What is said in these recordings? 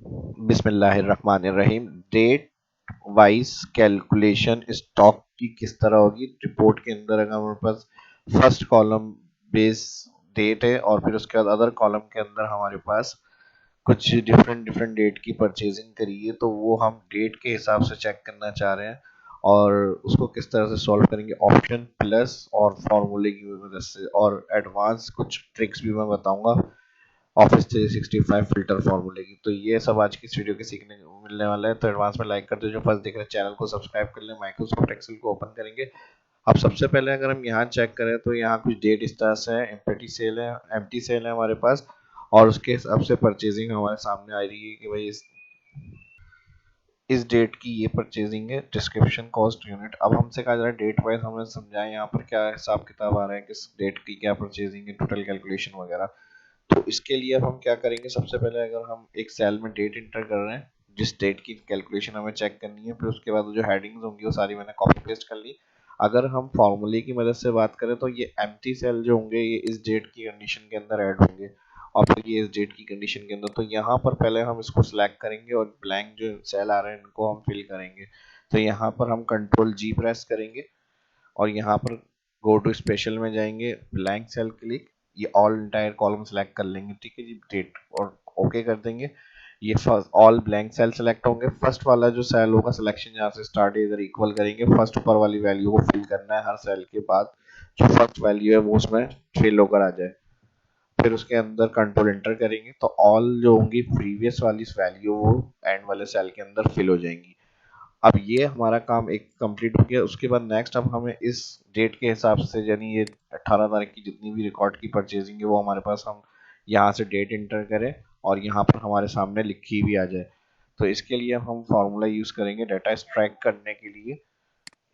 बिस्मिल्लाहिर्रहमानिर्रहीम। Date wise calculation stock की किस तरह होगी। रिपोर्ट के अंदर अगर हमारे पास फर्स्ट कॉलम बेस डेट है और फिर उसके बाद अदर कॉलम के अंदर हमारे पास कुछ डिफरेंट डिफरेंट डेट की परचेजिंग करी है, तो वो हम डेट के हिसाब से चेक करना चाह रहे हैं और उसको किस तरह से सॉल्व करेंगे ऑप्शन प्लस और फॉर्मूले की मदद से, और एडवांस कुछ ट्रिक्स भी मैं बताऊंगा ऑफिस 365 फिल्टर फॉर्मूले की। तो ये सब आज की इस वीडियो के सीखने को मिलने वाला है। तो एडवांस में लाइक कर दो, जो फर्स्ट देख रहे हैं चैनल को सब्सक्राइब कर ले। माइक्रोसॉफ्ट एक्सेल को ओपन करेंगे। अब सबसे पहले अगर हम यहाँ चेक करें तो यहाँ कुछ डेट स्टार्स है, एम्प्टी सेल है हमारे पास, और उसके हिसाब से परचेजिंग हमारे सामने आ रही है कि भाई इस डेट की ये परचेजिंग है, डिस्क्रिप्शन कॉस्ट यूनिट। अब हमसे कहा जा रहा है डेट वाइज हमें समझाएं यहाँ पर क्या हिसाब किताब आ रहा है, किस डेट की क्या परचेजिंग है, टोटल कैलकुलेशन वगैरह। तो इसके लिए अब हम क्या करेंगे, सबसे पहले अगर हम एक सेल में डेट इंटर कर रहे हैं, जिस डेट की कैलकुलेशन हमें चेक करनी है, फिर उसके बाद जो हेडिंग्स होंगी वो सारी मैंने कॉपी पेस्ट कर ली। अगर हम फॉर्मूले की मदद से बात करें तो ये एम्प्टी सेल जो होंगे ये इस डेट की कंडीशन के अंदर ऐड होंगे और फिर ये इस डेट की कंडीशन के अंदर। तो यहाँ पर पहले हम इसको सिलेक्ट करेंगे और ब्लैंक जो सेल आ रहे हैं इनको हम फिल करेंगे। तो यहाँ पर हम कंट्रोल जी प्रेस करेंगे और यहाँ पर गो टू स्पेशल में जाएंगे, ब्लैंक सेल क्लिक, ये ऑल इंटायर कॉलम सेलेक्ट कर लेंगे। ठीक है जी, डेट और ओके कर देंगे। ये first all blank cell select होंगे। फर्स्ट वाला जो सेल होगा सिलेक्शन जहाँ से स्टार्ट है इधर इक्वल करेंगे, फर्स्ट ऊपर वाली वैल्यू को फिल करना है हर सेल के बाद, जो फर्स्ट वैल्यू है वो उसमें फिल होकर आ जाए। फिर उसके अंदर कंट्रोल एंटर करेंगे तो ऑल जो होंगी प्रीवियस वाली वैल्यू वो एंड वाले सेल के अंदर फिल हो जाएंगी। अब ये हमारा काम एक कंप्लीट हो गया। उसके बाद नेक्स्ट अब हमें इस डेट के हिसाब से, यानी ये 18 तारीख की जितनी भी रिकॉर्ड की परचेजिंग है वो हमारे पास, हम यहाँ से डेट इंटर करें और यहाँ पर हमारे सामने लिखी भी आ जाए। तो इसके लिए हम फॉर्मूला यूज करेंगे डाटा एक्सट्रैक्ट करने के लिए,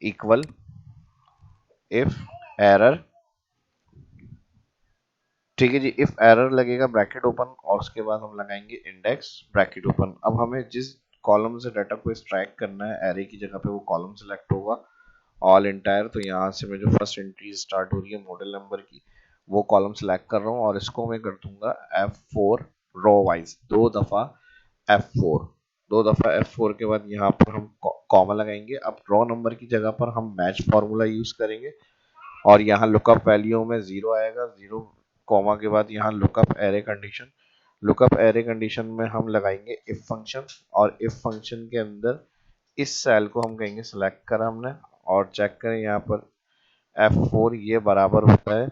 इक्वल इफ एरर। ठीक है जी, इफ एरर लगेगा ब्रैकेट ओपन और उसके बाद हम लगाएंगे इंडेक्स ब्रैकेट ओपन। अब हमें जिस कॉलम से डाटा को एक्सट्रैक्ट करना है एरे की जगह पे वो कॉलम सेलेक्ट होगा ऑल इंटायर। तो यहाँ से मैं जो फर्स्ट एंट्री स्टार्ट हो रही है मॉडल नंबर की वो कॉलम सेलेक्ट कर रहा हूँ और इसको मैं कर दूंगा F4 row wise, F4 F4 के बाद यहाँ पर हम कॉमा लगाएंगे। अब रो नंबर की जगह पर हम मैच फार्मूला यूज करेंगे और यहाँ लुकअप वैल्यू में 0 आएगा, 0 कॉमा के बाद यहाँ lookup array condition. Lookup array condition में हम लगाएंगे इफ फंक्शन, और इफ फंक्शन के अंदर इस सेल को हम कहेंगे सिलेक्ट करा हमने, और चेक करें यहाँ पर F4 ये बराबर होता है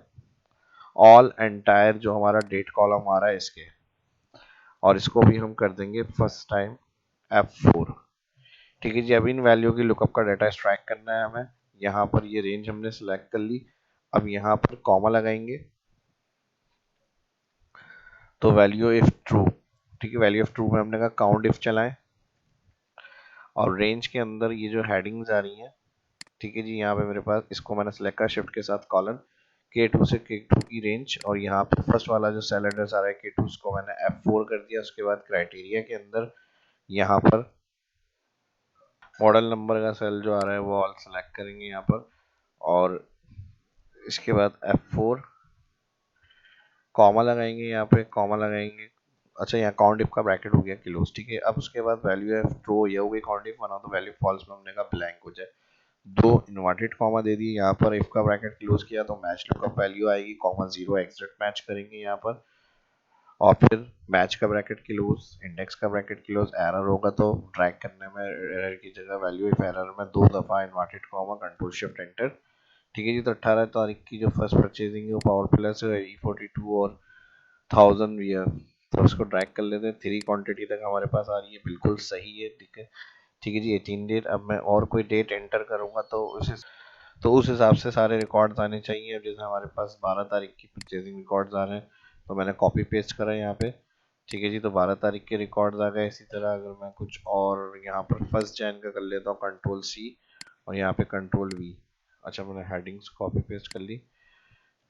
ऑल एंटायर जो हमारा डेट कॉलम आ रहा है इसके, और इसको भी हम कर देंगे फर्स्ट टाइम F4। ठीक है जी, अब इन वैल्यू की लुकअप का डाटा एक्सट्रैक्ट करना है हमें। यहाँ पर ये रेंज हमने सिलेक्ट कर ली। अब यहाँ पर कॉमा लगाएंगे तो वैल्यू इफ ट्रू। ठीक है, वैल्यू इफ ट्रू में हमने कहा काउंट इफ चलाएं और रेंज के अंदर ये जो हेडिंग्स आ रही हैं, ठीक है जी, यहाँ पे मेरे पास इसको मैंने सेलेक्ट करा शिफ्ट के साथ कॉलन K2 से K2 की रेंज, और यहाँ पे फर्स्ट वाला जो सेल एड्रेस आ रहा है K2 उसको मैंने F4 कर दिया। उसके बाद क्राइटेरिया के अंदर यहाँ पर मॉडल नंबर का सेल जो आ रहा है वो ऑल सेलेक्ट करेंगे यहाँ पर, और इसके बाद F4 कॉमा लगाएंगे, यहाँ पे कॉमा लगाएंगे। अच्छा, यहाँ काउंट इफ का ब्रैकेट हो गया क्लोज। ठीक है, अब उसके बाद वैल्यू एफ ट्रू ये हो गई, काउंट इफ बना तो वैल्यू फॉल्स में हमने कहा ब्लैंक हो जाए। दो इन्वर्टेड कॉमा दे दिए, यहाँ पर इफ का ब्रैकेट क्लोज किया तो मैच लुकअप वैल्यू आएगी, कॉमा 0 एग्जैक्ट मैच करेंगे यहाँ पर, और फिर मैच का ब्रैकेट क्लोज, इंडेक्स का ब्रैकेट क्लोज। एरर होगा तो ट्रैक करने में एरर की जगह वैल्यू इफ एरर में 2 दफा inverted comma control shift enter. ठीक है जी, तो 18 तारीख की जो फर्स्ट परचेजिंग है वो पावर प्लस E42 और 1000 भी है। तो उसको ड्रैग कर लेते हैं, 3 क्वांटिटी तक हमारे पास आ रही है, बिल्कुल सही है। ठीक है, ठीक है जी, 18 डेट। अब मैं और कोई डेट एंटर करूंगा तो उस हिसाब से सारे रिकॉर्ड्स आने चाहिए। जैसे हमारे पास 12 तारीख की परचेजिंग रिकॉर्ड्स आ रहे हैं तो मैंने कॉपी पेस्ट करा यहाँ पे। ठीक है जी, तो 12 तारीख के रिकॉर्ड्स आ गए। इसी तरह अगर मैं कुछ और यहाँ पर फर्स्ट जैन का कर लेता हूँ कंट्रोल C और यहाँ पे कंट्रोल V। अच्छा, मैंने हेडिंग्स कॉपी पेस्ट कर ली,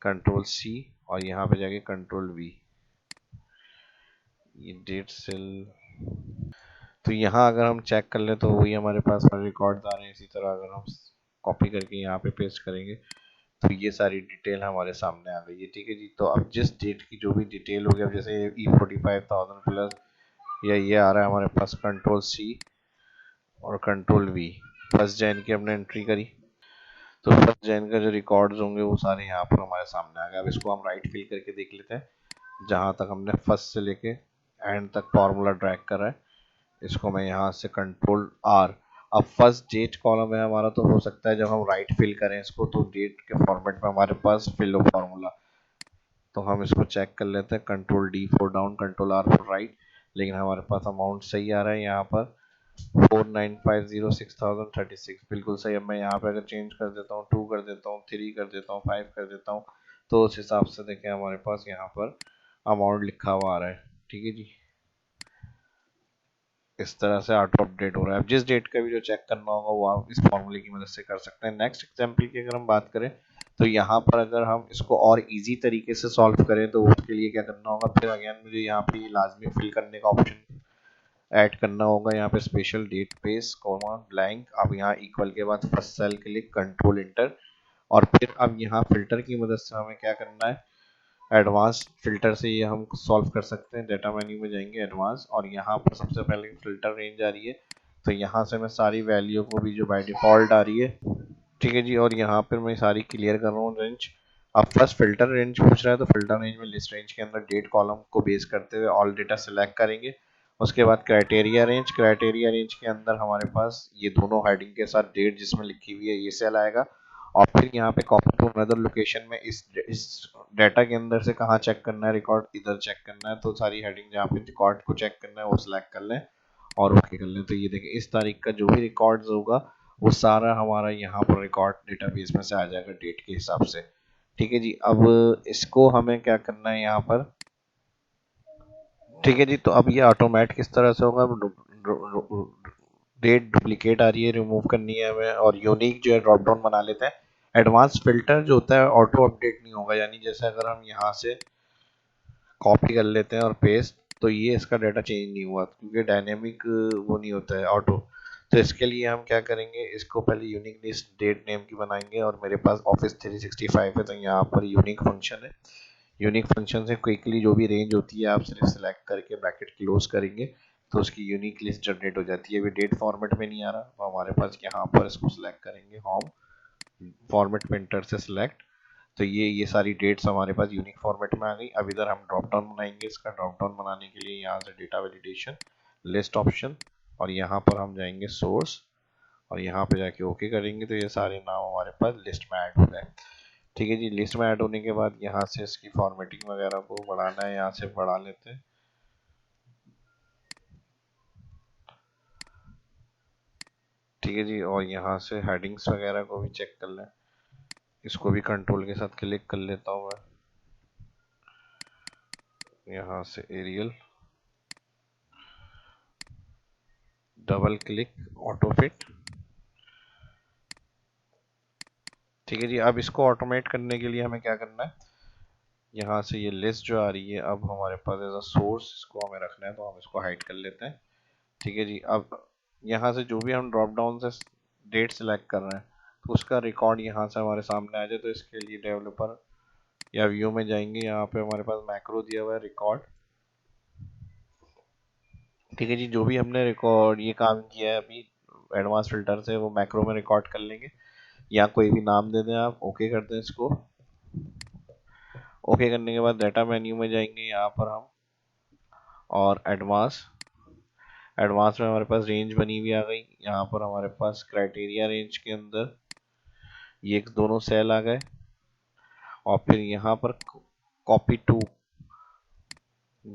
कंट्रोल C और यहाँ पे जाके कंट्रोल V, ये डेट सेल। तो यहाँ अगर हम चेक कर लें तो वही हमारे पास सारे रिकॉर्ड्स आ रहे हैं। इसी तरह अगर हम कॉपी करके यहाँ पे पेस्ट करेंगे तो ये सारी डिटेल हमारे सामने आ गई है। ठीक है जी, तो अब जिस डेट की जो भी डिटेल होगी, अब जैसे E45,000 प्लस या ये आ रहा है हमारे पास कंट्रोल सी और कंट्रोल वी। फर्स्ट जैन की हमने एंट्री करी, तो फर्स्ट जैन का जो रिकॉर्ड्स होंगे वो सारे यहाँ पर हमारे सामने आ गए। अब इसको हम राइट फिल करके देख लेते हैं जहाँ तक हमने फर्स्ट से लेके एंड तक फार्मूला ड्रैग करा है। इसको मैं यहाँ से कंट्रोल आर, अब फर्स्ट डेट कॉलम है हमारा, तो हो सकता है जब हम राइट फिल करें इसको तो डेट के फॉर्मेट में हमारे पास फिल हो फार्मूला, तो हम इसको चेक कर लेते हैं। Control D for down, control R for right, लेकिन हमारे पास अमाउंट सही आ रहा है यहाँ पर 49506036 बिल्कुल सही। अब मैं यहाँ पे अगर चेंज कर देता हूँ, 2 कर देता हूँ, 3 कर देता हूँ, 5 कर देता हूँ, तो उस हिसाब से देखें हमारे पास यहाँ पर अमाउंट लिखा हुआ आ रहा है। ठीक है जी, इस तरह से ऑटो अपडेट हो रहा है। अब जिस डेट का भी जो चेक करना होगा वो आप इस फॉर्मूले की मदद से कर सकते हैं। नेक्स्ट एग्जांपल की अगर हम बात करें तो यहाँ पर अगर हम इसको और इजी तरीके से सॉल्व करें तो उसके लिए क्या करना होगा, फिर अगेन मुझे यहाँ पे लाजमी फिल करने का ऑप्शन ऐड करना होगा। यहाँ पे special date page comma blank, अब यहाँ इक्वल के बाद first cell click, control enter, और फिर अब यहाँ फिल्टर की मदद से हमें क्या करना है, एडवांस फिल्टर से ये हम सॉल्व कर सकते हैं। डाटा मेन्यू में जाएंगे एडवांस, और यहाँ पर सबसे पहले फिल्टर रेंज आ रही है, तो यहाँ से मैं सारी वैल्यू को भी जो बाय डिफॉल्ट आ रही है, ठीक है जी, और यहाँ पर मैं सारी क्लियर कर रहा हूँ रेंज। अब फर्स्ट फिल्टर रेंज पूछ रहा है, तो फिल्टर रेंज में लिस्ट रेंज के अंदर डेट कॉलम को बेस करते हुए ऑल डेटा सिलेक्ट करेंगे। उसके बाद क्राइटेरिया रेंज, क्राइटेरिया रेंज के अंदर हमारे पास ये दोनों हेडिंग के साथ डेट जिसमें लिखी हुई है ये सेल आएगा। और फिर यहाँ पे कॉपी टू अनदर लोकेशन में इस डाटा के अंदर से कहाँ चेक करना है रिकॉर्ड, इधर चेक करना है, तो सारी हेडिंग जहाँ पे रिकॉर्ड को चेक करना है वो सिलेक्ट कर लें और ओके कर लें। तो ये देखें इस तारीख का जो भी रिकॉर्ड्स होगा वो सारा हमारा यहाँ पर रिकॉर्ड डेटाबेस में से आ जाएगा डेट के हिसाब से। ठीक है जी, अब इसको हमें क्या करना है यहाँ पर, ठीक है जी, तो अब ये ऑटोमेट किस तरह से होगा, डेट डुप्लीकेट आ रही है रिमूव करनी है हमें, और यूनिक जो है ड्रॉप डाउन बना लेते हैं। एडवांस फिल्टर जो होता है ऑटो अपडेट नहीं होगा, यानी जैसे अगर हम यहाँ से कॉपी कर लेते हैं और पेस्ट, तो ये इसका डाटा चेंज नहीं हुआ क्योंकि डायनेमिक वो नहीं होता है ऑटो। तो इसके लिए हम क्या करेंगे, इसको पहले यूनिक लिस्ट डेट नेम की बनाएंगे, और मेरे पास ऑफिस 365 है तो यहाँ पर यूनिक फंक्शन है। यूनिक फंक्शन से क्विकली जो भी रेंज होती है आप सिर्फ सेलेक्ट करके ब्रैकेट क्लोज करेंगे तो उसकी यूनिक लिस्ट जनरेट हो जाती है। अभी डेट फॉर्मेट में नहीं आ रहा, तो हमारे पास यहाँ पर इसको सिलेक्ट करेंगे होम फॉर्मेट में इंटर से सिलेक्ट, तो ये सारी डेट्स हमारे पास यूनिक फॉर्मेट में आ गई। अब इधर हम ड्रॉप डाउन बनाएंगे, इसका ड्रॉप डाउन बनाने के लिए यहाँ से डेटा वैलिडेशन लिस्ट ऑप्शन, और यहाँ पर हम जाएंगे सोर्स, और यहाँ पे जाके ओके करेंगे तो ये सारे नाम हमारे पास लिस्ट में ऐड हो गए। ठीक है जी, लिस्ट में ऐड होने के बाद यहाँ से इसकी फॉर्मेटिंग वगैरह को बढ़ाना है, यहाँ से बढ़ा लेते हैं। ठीक है जी, और यहाँ से हेडिंग्स वगैरह को भी चेक कर लें, इसको भी कंट्रोल के साथ क्लिक कर लेता हूँ मैं, यहाँ से Arial double click auto fit. ठीक है जी, अब इसको ऑटोमेट करने के लिए हमें क्या करना है, यहाँ से ये लिस्ट जो आ रही है अब हमारे पास एज अ सोर्स इसको हमें रखना है, तो हम इसको हाइड कर लेते हैं। ठीक है जी, अब यहाँ से जो भी हम ड्रॉप डाउन से डेट सेलेक्ट कर रहे हैं तो उसका रिकॉर्ड यहाँ से हमारे सामने आ जाए, तो इसके लिए डेवलपर या व्यू में जाएंगे, यहाँ पे हमारे पास मैक्रो दिया हुआ है रिकॉर्ड। ठीक है जी, जो भी हमने रिकॉर्ड ये काम किया है अभी एडवांस फिल्टर से वो मैक्रो में रिकॉर्ड कर लेंगे, या कोई भी नाम दे दें आप, ओके कर दें इसको। ओके करने के बाद डाटा मेन्यू में जाएंगे यहाँ पर हम, और एडवांस, एडवांस में हमारे पास रेंज बनी हुई आ गई। यहाँ पर हमारे पास क्राइटेरिया रेंज के अंदर ये दोनों सेल आ गए, और फिर यहाँ पर कॉपी टू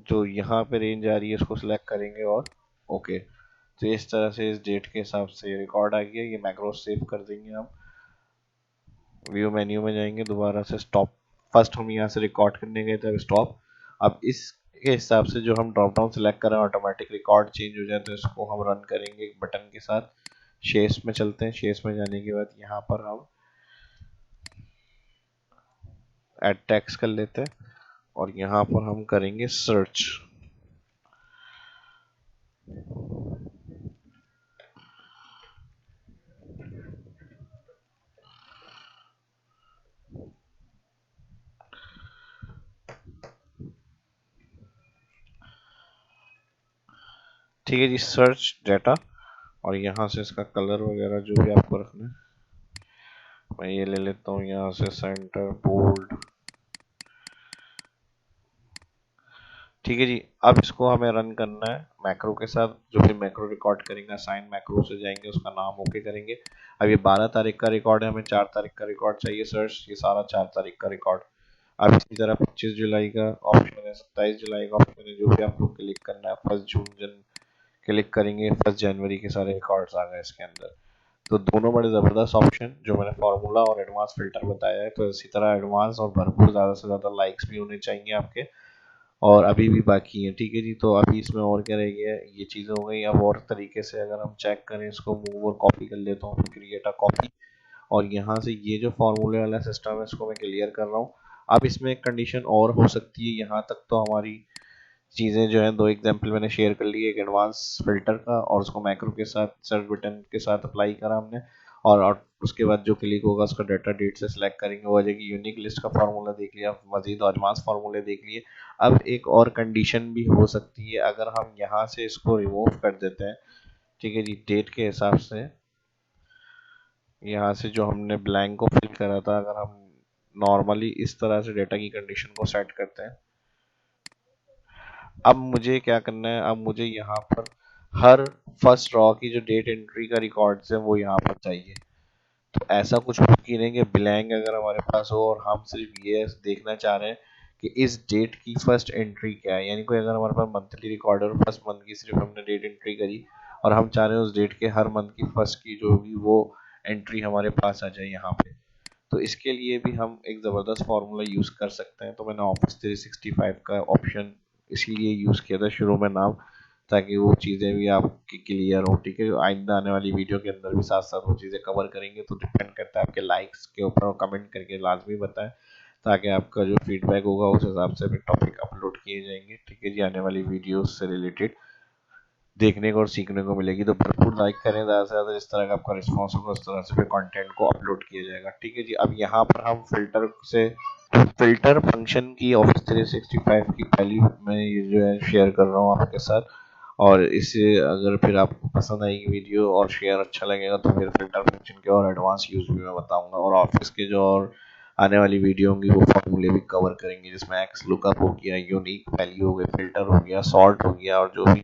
जो यहाँ पे रेंज आ रही है इसको सिलेक्ट करेंगे और ओके। तो इस तरह से इस डेट के हिसाब से रिकॉर्ड आ गया, ये मैक्रो सेव कर देंगे हम। व्यू मेन्यू में जाएंगे, दोबारा से स्टॉप, फर्स्ट हम यहाँ से रिकॉर्ड करने गए थे, अब स्टॉप। अब इसके हिसाब से जो हम ड्रॉप डाउन सेलेक्ट करें ऑटोमेटिक रिकॉर्ड चेंज हो जाए, तो इसको हम रन करेंगे एक बटन के साथ। शेष में चलते हैं, शेष में जाने के बाद यहाँ पर हम ऐड टेक्स्ट कर लेते हैं, और यहाँ पर हम करेंगे सर्च। ठीक है जी, सर्च डाटा, और यहाँ से इसका कलर वगैरह जो भी आपको रखना है, मैं ये ले लेता हूँ यहाँ से सेंटर बोल्ड। ठीक है जी, अब इसको हमें रन करना है मैक्रो के साथ। जो भी मैक्रो रिकॉर्ड करेंगे साइन मैक्रो से जाएंगे, उसका नाम ओके करेंगे। अब ये 12 तारीख का रिकॉर्ड है, हमें 4 तारीख का रिकॉर्ड चाहिए सर्च, ये सारा 4 तारीख का रिकॉर्ड। अब इसी तरह 25 जुलाई का ऑप्शन है, 27 जुलाई का ऑप्शन है, जो भी आपको क्लिक करना है। 1 जून क्लिक करेंगे, 1 जनवरी के सारे रिकॉर्ड्स आ गए इसके अंदर। तो दोनों बड़े ज़बरदस्त ऑप्शन, जो मैंने फार्मूला और एडवांस फिल्टर बताया है। तो इसी तरह एडवांस और भरपूर ज़्यादा से ज़्यादा लाइक्स भी होने चाहिए आपके, और अभी भी बाकी है। ठीक है जी, तो अभी इसमें और क्या रह गया, ये चीज़ें हो गई। अब और तरीके से अगर हम चेक करें इसको, मूव और कॉपी कर लेता हूँ, क्रिएट अ कॉपी, और यहाँ से ये जो फार्मूले वाला सिस्टम है इसको मैं क्लियर कर रहा हूँ। अब इसमें एक कंडीशन और हो सकती है, यहाँ तक तो हमारी चीज़ें जो है, 2 एग्जांपल मैंने शेयर कर लिए, एक एडवांस फिल्टर का और उसको मैक्रो के साथ सर्च बटन के साथ अप्लाई करा हमने, और उसके बाद जो क्लिक होगा उसका डाटा डेट से सिलेक्ट करेंगे, वो आ जाएगी। यूनिक लिस्ट का फार्मूला देख लिया, मजीद एडवांस फार्मूले देख लिए। अब एक और कंडीशन भी हो सकती है, अगर हम यहाँ से इसको रिमूव कर देते हैं, ठीक है जी, डेट के हिसाब से, यहाँ से जो हमने ब्लैंक को फिल करा था, अगर हम नॉर्मली इस तरह से डेटा की कंडीशन को सेट करते हैं, अब मुझे क्या करना है, अब मुझे यहाँ पर हर फर्स्ट रॉ की जो डेट एंट्री का रिकॉर्ड्स है वो यहाँ पर चाहिए। तो ऐसा कुछ बुक कीनेंगे ब्लैंक अगर हमारे पास हो, और हम सिर्फ ये देखना चाह रहे हैं कि इस डेट की फर्स्ट एंट्री क्या है, यानी कोई अगर हमारे पास मंथली रिकॉर्ड है और फर्स्ट मंथ की सिर्फ हमने डेट एंट्री करी, और हम चाह रहे हैं उस डेट के हर मंथ की फर्स्ट की जो होगी वो एंट्री हमारे पास आ जाए यहाँ पे। तो इसके लिए भी हम एक ज़बरदस्त फार्मूला यूज़ कर सकते हैं। तो मैंने ऑफिस 365 का ऑप्शन इसीलिए यूज़ किया था शुरू में नाम, ताकि वो चीज़ें भी आपकी क्लियर हो। ठीक है, आइंदा आने वाली वीडियो के अंदर भी साथ साथ वो चीज़ें कवर करेंगे। तो डिपेंड करता है आपके लाइक्स के ऊपर, और कमेंट करके लाजमी बताएं, ताकि आपका जो फीडबैक होगा उस हिसाब से भी टॉपिक अपलोड किए जाएंगे। ठीक है जी, आने वाली वीडियोस से रिलेटेड देखने को और सीखने को मिलेगी। तो भरपूर लाइक करें ज़्यादा से ज़्यादा, जिस तरह का आपका रिस्पॉन्स होगा उस तरह से फिर कंटेंट को अपलोड किया जाएगा। ठीक है जी, अब यहाँ पर हम फिल्टर फंक्शन की ऑफिस 365 की वैल्यू मैं ये जो है शेयर कर रहा हूँ आपके साथ। और इससे अगर फिर आपको पसंद आएगी वीडियो और शेयर अच्छा लगेगा, तो फिर फिल्टर फंक्शन के और एडवांस यूज़ भी मैं बताऊंगा, और ऑफिस के जो और आने वाली वीडियो होंगी वो फॉर्मूले भी कवर करेंगे, जिसमें एक्स लुकअप हो गया, यूनिक वैल्यू हो गया, फिल्टर हो गया, सॉर्ट हो गया, और जो भी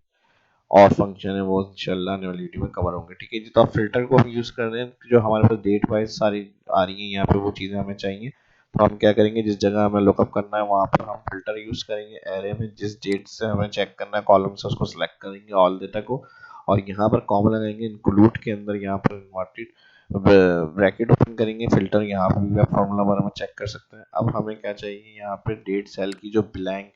और फंक्शन है वो इंशाल्लाह आने वाली वीडियो में कवर होंगे। ठीक है जी, तो आप फिल्टर को हम यूज़ कर रहे हैं, जो हमारे पास डेट वाइज सारी आ रही है यहाँ पे वो चीज़ें हमें चाहिए। तो हम क्या करेंगे, जिस जगह हमें लुकअप करना है वहाँ पर हम फिल्टर यूज़ करेंगे। एरे में जिस डेट से हमें चेक करना है कॉलम से, उसको सिलेक्ट करेंगे ऑल डेटा को, और यहाँ पर कॉमा लगाएंगे इंक्लूड के अंदर, यहाँ पर इन्वर्टेड ब्रैकेट ओपन करेंगे, फिल्टर यहाँ पर भी आप फॉर्मूला बारे में चेक कर सकते हैं। अब हमें क्या चाहिए, यहाँ पे डेट सेल की जो ब्लैंक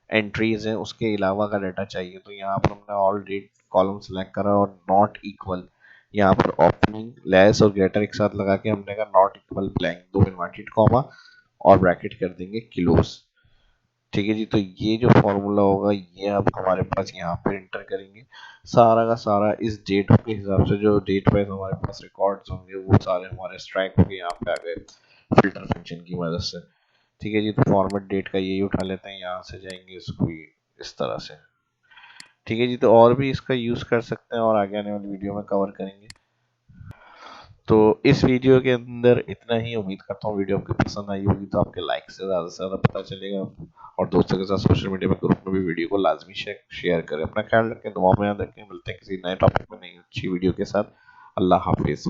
एंट्रीज हैं उसके अलावा का डाटा चाहिए। तो यहाँ पर हमने ऑल डेट कॉलम सेलेक्ट करा, और नॉट इक्वल यहाँ पर ओपनिंग लेस और ग्रेटर एक साथ लगा के हमने कहा not equal blank, 2 inverted comma और ब्रैकेट कर देंगे क्लोज। ठीक है जी, तो ये जो फॉर्मूला होगा ये अब हमारे पास यहाँ पे इंटर करेंगे, सारा का सारा इस डेट के हिसाब से, जो डेट वाइज हमारे पास रिकॉर्ड्स होंगे वो सारे हमारे स्ट्राइक होके यहाँ पे आ गए फिल्टर फंक्शन की मदद से। ठीक है जी, तो फॉर्मेट डेट का यही उठा लेते हैं, यहाँ से जाएंगे इसको इस तरह से। ठीक है जी, तो और भी इसका यूज़ कर सकते हैं और आगे आने वाली वीडियो में कवर करेंगे। तो इस वीडियो के अंदर इतना ही, उम्मीद करता हूँ वीडियो आपको पसंद आई होगी। तो आपके लाइक से ज़्यादा पता चलेगा, और दोस्तों के साथ सोशल मीडिया में ग्रुप में भी वीडियो को लाजमी शेयर करें। अपना ख्याल रखें, दुआ में याद रखें, मिलते हैं किसी नए टॉपिक में नई अच्छी वीडियो के साथ। अल्लाह हाफिज़।